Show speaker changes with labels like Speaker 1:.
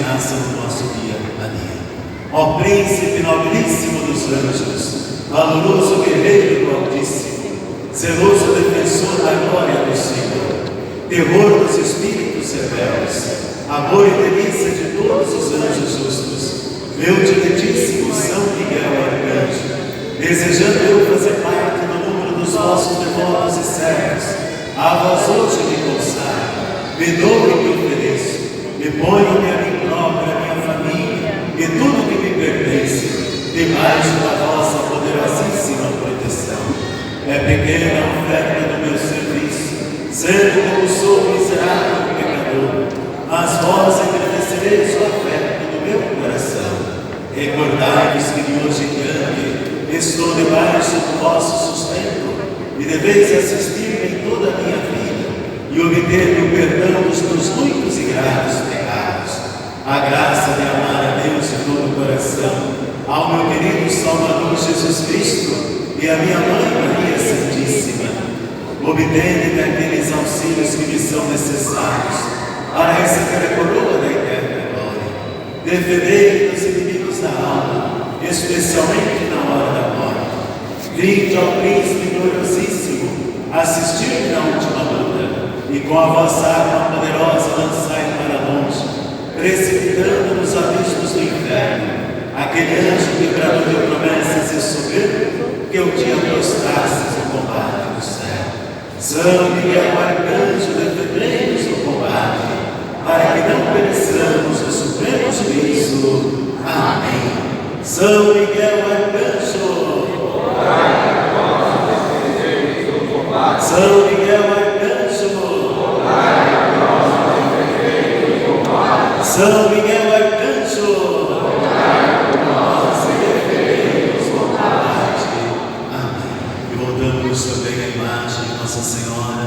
Speaker 1: nasça no nosso dia a dia. Ó Príncipe nobilíssimo dos anjos, valoroso guerreiro do Altíssimo, zeloso defensor da glória do Senhor, terror dos espíritos rebeldes, amor e delícia de todos os anjos justos, meu diletíssimo São Miguel Arcanjo, desejando eu fazer parte do número dos vossos devotos e servos, a vós hoje me consagro, me dou e me ofereço, me ponho-me a mim próprio, a minha família e tudo que me pertence, debaixo da vossa poderosíssima proteção. É pequena a oferta do meu serviço, sendo como sou miserável pecador, mas vós intercedereis o afeto do meu coração. Recordai-vos que de hoje em diante estou debaixo do vosso sustento e deveis assistir-me em toda a minha vida e obter-me o perdão dos meus muitos e graves pecados, a graça de amar a Deus de todo o coração, ao meu querido Salvador Jesus Cristo e a minha Mãe Maria Santíssima, obtendo aqueles auxílios que me são necessários para receber a coroa da eterna glória. Defendei dos inimigos da alma, especialmente na hora da morte. Vinde ao Príncipe gloriosíssimo, assistir-me na última luta, e com a vossa arma poderosa lançai para longe, precipitando nos abismos do inferno, aquele anjo quebrador de promessas e soberbo que um dia prostrastes no combate do céu. São Miguel Arcanjo, defendei-nos no combate, para que não pereçamos o supremo juízo. Amém. São Miguel Arcanjo, São Miguel Arcanjo, São Miguel Arcanjo, nós defendemos o combate. Amém. E voltamos também à imagem de Nossa Senhora.